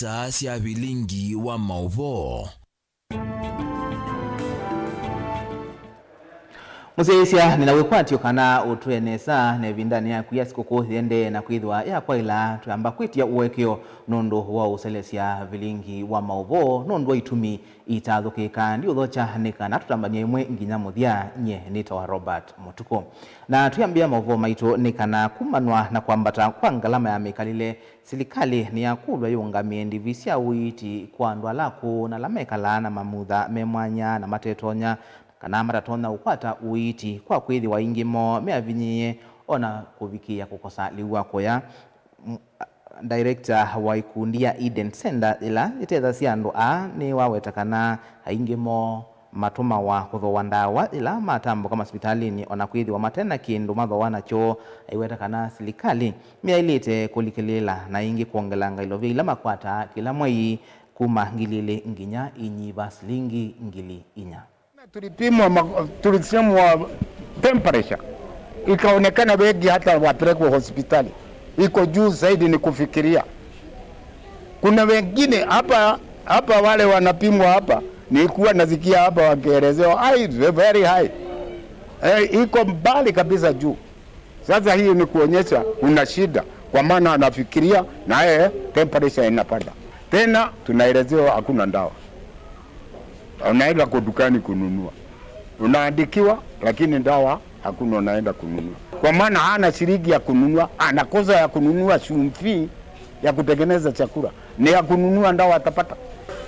isaa cia bilingi wa mauvo. Museisia ninawekwatio kana utwenesa nevindani ya kuya sikukuu thiende na kwithwa ya kwaila tuamba kwitia uwekio nundu wa uselesia vilingi wa mauvo nundu wa itumi itathukika ndi uthocha nikana tutambania imwe nginya muthia nye nita wa Robert Mutuko. Na tuyambia mauvo maitu nikana kumanwa na kwambata kwa ngalama ya mikalile silikali ni ya kulwa yungamie ndivisia uiti kwa andu alaku na lamekala na mamutha memwanya na matetonya kana maratona ukwata uiti kwa kwithi wa ingimo meavinyiye ona kuvikia kukosa liwa koya. Director wa ikundia Eden Center ila itetha ciandu ni wawetakana ingimo matuma wa kuthowa ndawa ila matambo kama hospitalini ona kwithi wa matena kindu mathowa nacho iwetakana silikali meailite kulikilila na ingi kuongelanga ilovya ila makwata kila mwai kuma ngilile nginya inyiva silingi ngili inya. Tulisemwa temperature ikaonekana wengi hata wapelekwe hospitali iko juu zaidi ni kufikiria. Kuna wengine hapa wale wanapimwa hapa nilikuwa nasikia hapa wakielezewa very high, iko mbali kabisa juu. Sasa hii ni kuonyesha kuna shida kwa maana anafikiria na temperature inapanda. Tena tunaelezewa hakuna ndawa. Unaenda kwa dukani kununua, unaandikiwa lakini dawa hakuna, unaenda kununua kwa maana hana shilingi ya kununua, anakosa ya kununua chumvi ya kutengeneza chakula, ni ya kununua dawa atapata.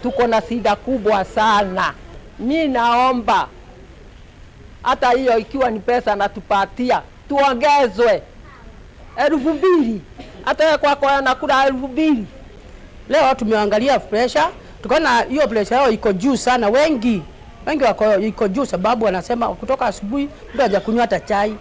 Tuko na shida kubwa sana. Mimi naomba hata hiyo ikiwa ni pesa na tupatia tuongezwe 2,000, hata kwako anakula 2,000. Leo tumeangalia pressure, tukaona hiyo pressure yao iko juu sana. Wengi wako iko juu sababu wanasema kutoka asubuhi ndio hajakunywa hata chai,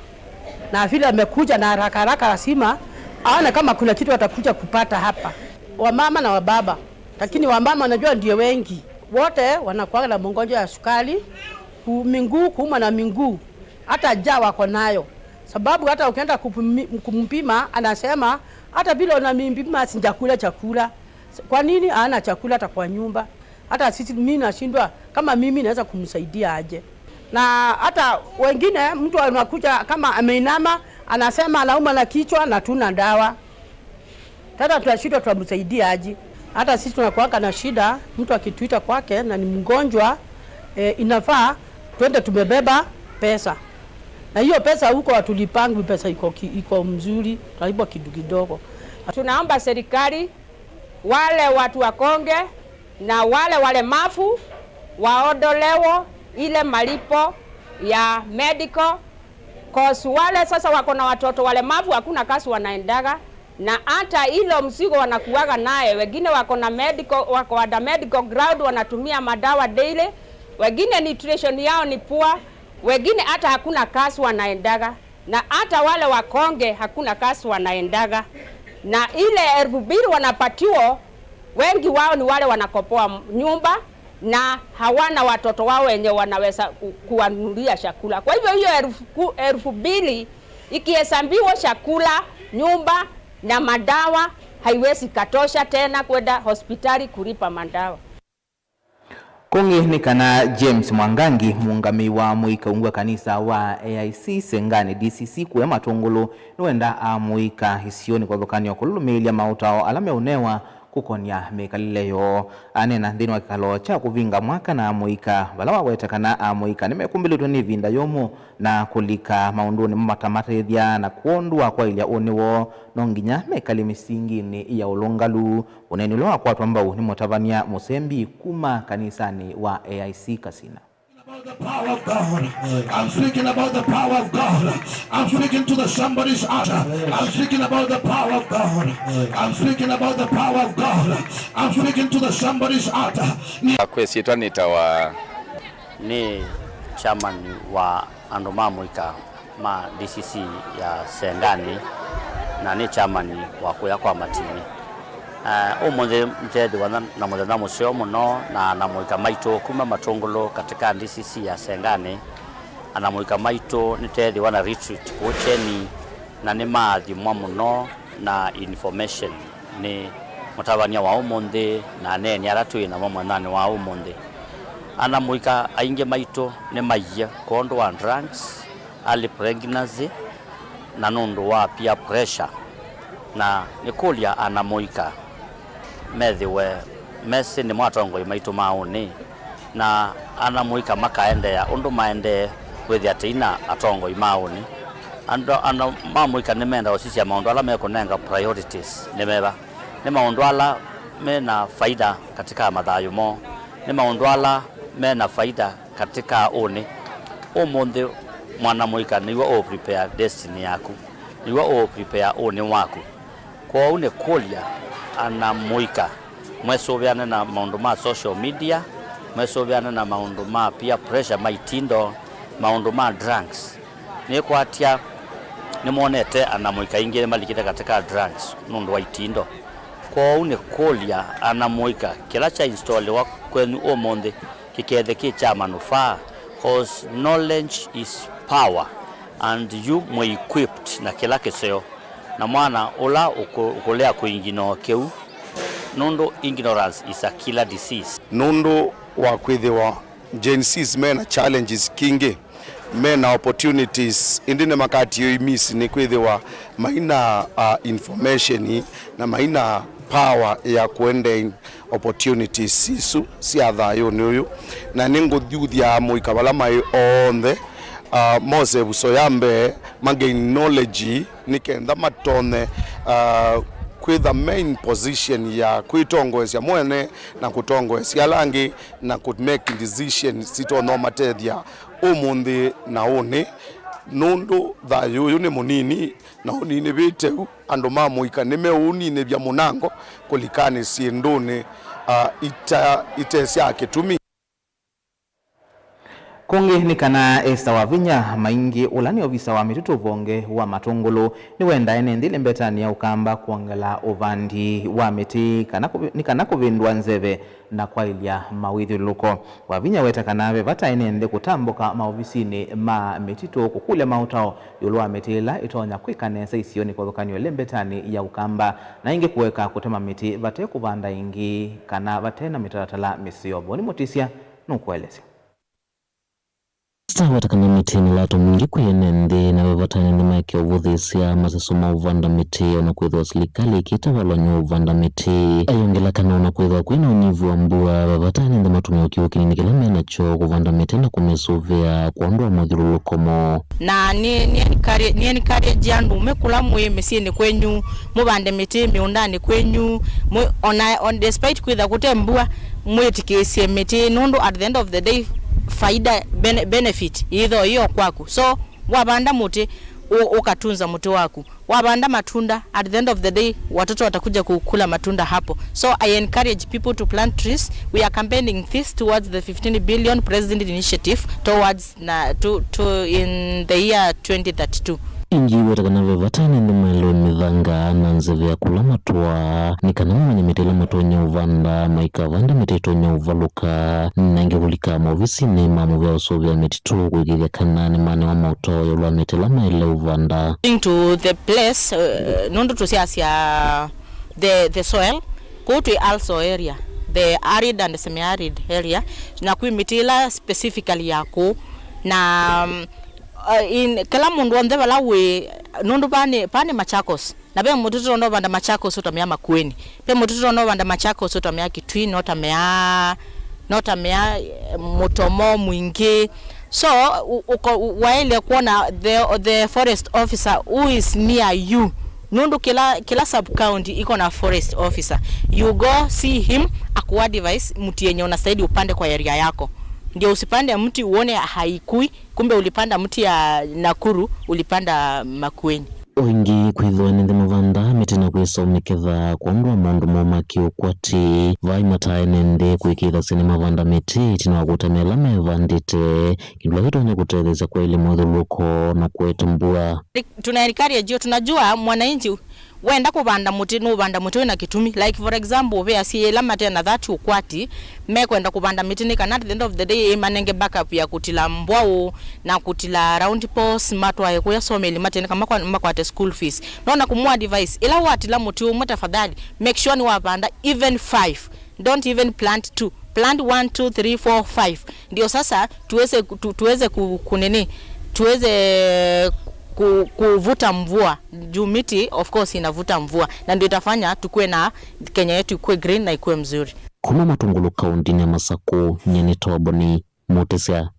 na vile amekuja na haraka lazima aone kama kuna kitu atakuja kupata hapa. Wamama na wababa, lakini wamama najua ndio wengi, wote wanakuwa na mgonjwa ya sukari, miguu kuuma na miguu, hata njaa wako nayo. Sababu hata ukienda kumpima anasema hata bila unamimpima sijakula chakula. Kwa nini hana chakula hata kwa nyumba? Hata sisi mimi nashindwa kama mimi naweza kumsaidia aje. Na hata wengine mtu anakuja kama ameinama anasema anauma na kichwa na tuna dawa. Tata tunashindwa tumsaidia aje. Hata sisi tunakuanga na shida, mtu akituita kwake na ni mgonjwa inafaa twende tumebeba pesa. Na hiyo pesa huko hatulipangi, pesa iko mzuri, tunalipa kidogo. Tunaomba serikali wale watu wakonge na wale walemavu waondolewa ile malipo ya medical cause wale sasa wako na watoto walemavu hakuna kazi wanaendaga, na hata ile mzigo wanakuaga naye. Wengine wako na medical, wako ada medical ground, wanatumia madawa daily, wengine nutrition yao ni poor, wengine hata hakuna kazi wanaendaga, na hata wale wakonge hakuna kazi wanaendaga. Na ile 2,000 wanapatiwa, wengi wao ni wale wanakopoa nyumba na hawana watoto wao wenye wanaweza kuwanunulia chakula. Kwa hivyo hiyo 2,000 ikihesabiwa chakula, nyumba na madawa haiwezi katosha tena kwenda hospitali kulipa madawa. Kungi ni kana James Mwangangi muungami wa muika ungwa kanisa wa AIC Sengani DCC kuya matungulu nuenda muika hisioni kwa dhokani ya kululumilia mautao alame unewa kukonya mekalileyo. Anena dhini wa kikalo cha kuvinga mwaka na muika walawa wetakana muika nimekumbilitu ni vinda yomu na kulika maunduni matamata idhia na kuondua kwa ilia uniwo nonginya mekali misingi ni iya ulongalu uneniloa kwa tuambau ni motavania Musembi kuma kanisani wa AIC Kasina. The power of God. I'm speaking about the power of God. I'm speaking to the somebody's altar. I'm speaking about the power of God. I'm speaking about the power of God. I'm speaking to the somebody's altar. Kwesietwa nitawa ni chairman wa andoma muika ma DCC ya Sengani na ni chairman wa kuya kwa matini. Umonde mtedi na mwadana museo muno na muika maito kuma matongolo katika DCC ya Sengani. Ana muika maito nitedi wana retreat kucheni na ni maadhi muno na information ni mutabania wa umundi na neni aratui na mwanani wa umundi ana muika ainge maito ne maiya kondo wa drugs early pregnancy na nundu wa peer pressure na nikulia ana muika methiwe mesi ni mwatongo maito mauni na ana muika makaendea undu maende wethi atina atongo imauni ana mamuika nimenda osisia maundu ala mekunenga priorities nimeba ni maundu ala mena faida katika mathayo mo ni maundu ala mena faida katika uni umundi mwana muika niwe o prepare destiny yaku niwe o prepare uni waku kwa une kulia ana muika mwesoviana na maundu ma social media mwesoviana na maundu ma peer pressure maitindo maundu ma drugs ni kwatia ni monete ana muika ingire malikite katika drugs nundu wa itindo kwa une kulia ana muika kila cha install wa kwenu omonde kikethe ki cha manufaa cause knowledge is power and you mo equipped na kila keseo na mwana ola ukolea kuingino keu nundu ignorance is a killer disease nundu wa kwithiwa Gen Z's mena challenges kingi mena opportunities indine makati yo imisi ni kwithiwa maina information na maina power ya kuende opportunities sisu siathayo ni uyu na ninguthuthia muika bala mai onthe mose busoyambe magain knowledge nikenda matone with the main position ya kuitongoesya mwene na kutongoesya langi na could make decision sito no matethia umundi na uni nundu thayu ni munini na unini biteu andu mamuika ni meunini bya munango kulikani sienduni itesya kitumi kungi ni kana Esther Wavinya maingi ulani ovisa wa mitutu vonge wa matungulu ni wenda ene ndile mbetani ya ukamba kuangala ovandi wa miti ni kana kuvindwa nzeve na kwa ilia mawithi luko Wavinya weta kanave vata ene nde kutamboka maovisini ma mititu kukule mautao yuluwa mitila itonya kwikanesa isioni kwa dhukanyo lembetani ya ukamba na ingi kuweka kutema miti vate kuvanda ingi kana vate na mitaratala misiobo ni motisia nukuelezi watakana miti ni lato mwingi kuyenende na wavatani ni maike uvuthisia masasoma uvanda miti ona kwethwa silikali ikitawalwa nyo uvanda miti ayongela kana ona kwethwa kwina unyivu wa mbua wavatani ndi matumio kiukini nikila menacho kuvanda miti na kumesuvia kuondoa mathirulukomo na ni encourage andu mekula mwe mesieni kwenyu muvande miti miundani kwenyu on despite kwitha kutembua mwetikisie miti nundu at the end of the day faida benefit either hiyo kwako so wabanda muti ukatunza muti wako wabanda matunda at the end of the day watoto watakuja kukula matunda hapo so I encourage people to plant trees. We are campaigning this towards the 15 billion president initiative towards to in the year 2032 ingi watakana wavatani ndi mailo midhanga na nzeve ya kula matua ni kanama mwenye mitila matonya uvanda maika vanda mititonya uvaluka na ingi hulika maovisi ni mamu vya usovya mititu kuigiria kanani mani wa mauto yulua mitila maile uvanda to the place nundu tusiasia the soil go to also area the arid and semi-arid area na kui mitila specifically yako na in kala mundu onde bala we nundu pane Machakos na be mututu ndo banda Machakos utamya Makueni pe mututu ndo banda Machakos utamya Kitui notamya Mutomo Mwingi so waile kuona the forest officer who is near you nundu kila sub county iko na forest officer you go see him akwa device mti yenye unastahili upande kwa area yako ndio usipande mti uone haikui kumbe ulipanda mti ya Nakuru ulipanda Makueni Oingi kwithwa nende mavanda mitina kwisomeketha kuondwa maundu momaki ukwati vai matae nende kuikitha sini mavanda miti tina wakutamela mevandite kindula hitonya kutetheza kwa elimu thuluko na kuetumbua tunaencourage tunajua mwananchi wenda kubanda muti no banda muti na kitumi, like for example we asiye lamate na that ukwati me kwenda kubanda miti ni kana at the end of the day manenge backup ya kutila mbwao na kutila round post matwa ya someli mate kama kwa makwate school fees naona kumwa device ila watila muti umwe tafadhali make sure ni wapanda even 5, don't even plant 2, plant 1 2 3 4 5 ndio sasa tuweze kunene tuweze kuvuta mvua juu miti of course inavuta mvua na ndio itafanya tukue na Kenya yetu ikue green na ikue mzuri. Kuna Matungulu kaunti ya Masako nyeni toboni motesya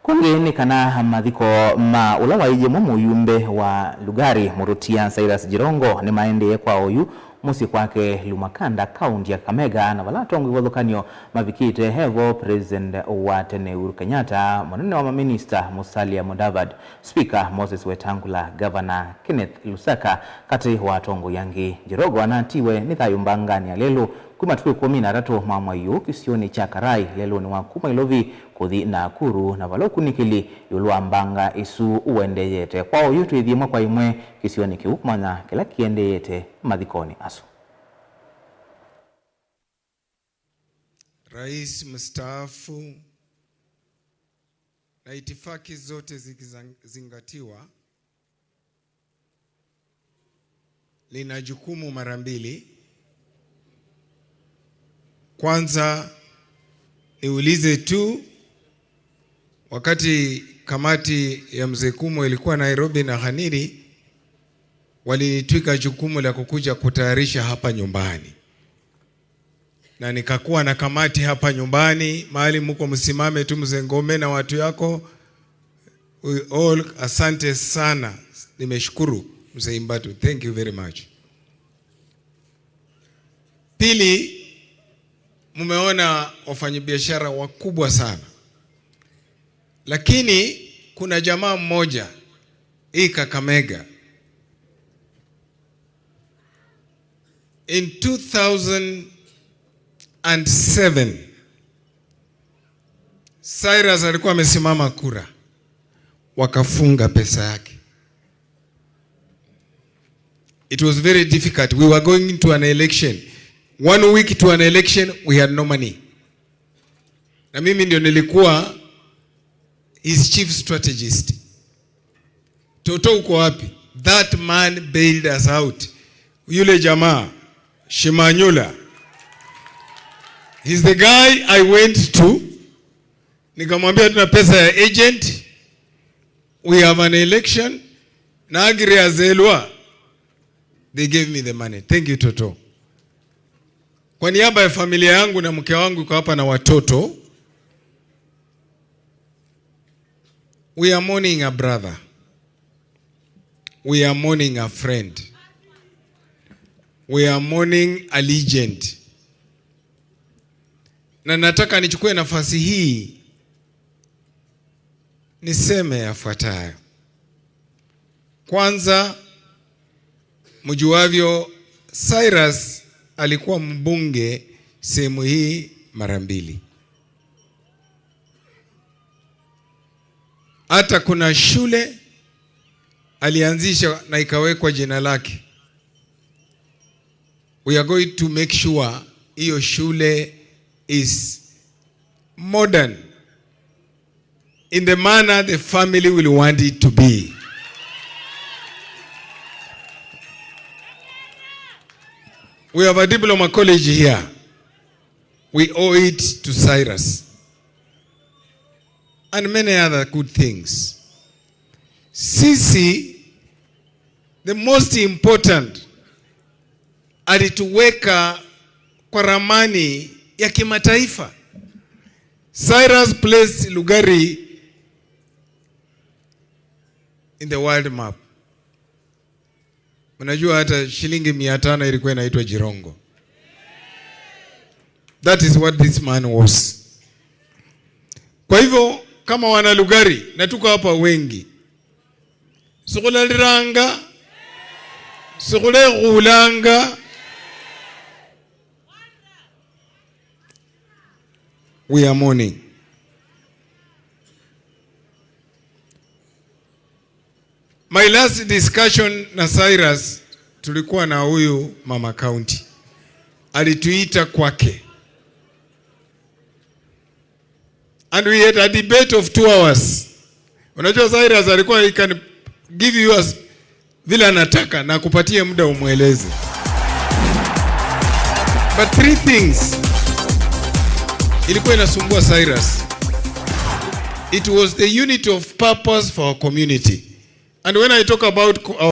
kungeni kana mathiko ma ula waije muyumbe wa Lugari Murutia Cyrus Jirongo ni maende kwa oyu musi kwake Lumakanda kaunti ya Kakamega na walatongo iwathukanio mavikite hevo president wa tene Uhuru Kenyatta, munene wa maminista Musalia Mudavadi, speaker Moses Wetangula, governor Kenneth Lusaka kati watongo yangi. Jirongo anatiwe ni thayu mbangani ya lelo kumatuwe 13 mwa yu kisioni cha Karai lelo ni wakuma ilovi kuthi na kuru na valo kunikili yulua mbanga isu uende yete kwa yutu idhimwa kwa imwe kisioni kiukumanya kila kiende yete madhikoni asu. Rais mstaafu na itifaki zote zikizingatiwa, lina jukumu mara mbili. Kwanza niulize tu, wakati kamati ya Mzee Kumo ilikuwa Nairobi na Haniri, walinitwika jukumu la kukuja kutayarisha hapa nyumbani, na nikakuwa na kamati hapa nyumbani mahali mko msimame tu Mzee Ngome na watu yako. We all asante sana, nimeshukuru Mzee Imbatu, thank you very much. Pili, mumeona wafanyabiashara wakubwa sana, lakini kuna jamaa mmoja hii Kakamega in 2007 Cyrus alikuwa amesimama kura, wakafunga pesa yake. It was very difficult. We were going into an election. 1 week to an election, we had no money. Na mimi ndio nilikuwa his chief strategist. Toto uko wapi? That man bailed us out. Yule jamaa Shimanyula, he's the guy I went to. Nikamwambia tuna pesa ya agent, we have an election, na agri azelwa. They gave me the money. Thank you Toto. Kwa niaba ya familia yangu na mke wangu kwa hapa na watoto, we are mourning a brother. We are mourning a friend. We are mourning a legend. Na nataka nichukue nafasi hii niseme yafuatayo. Kwanza, mjuavyo Cyrus alikuwa mbunge sehemu hii mara 2. Hata kuna shule alianzisha na ikawekwa jina lake. We are going to make sure hiyo shule is modern in the manner the family will want it to be. We have a diploma college here. We owe it to Cyrus. And many other good things. Sisi, the most important, alituweka kwa ramani ya kimataifa. Cyrus placed Lugari in the world map. Unajua hata shilingi 500 ilikuwa inaitwa Jirongo. That is what this man was. Kwa hivyo kama wana Lugari na tuko hapa wengi, sukula liranga, sukula gulanga, we are mourning. My last discussion na Cyrus, tulikuwa na huyu mama county. Alituita kwake. And we had a debate of 2 hours. Unajua Cyrus alikuwa he can give you as vile anataka na kupatia muda umweleze. But 3 things ilikuwa inasumbua Cyrus. It was the unity of purpose for our community. And when I talk about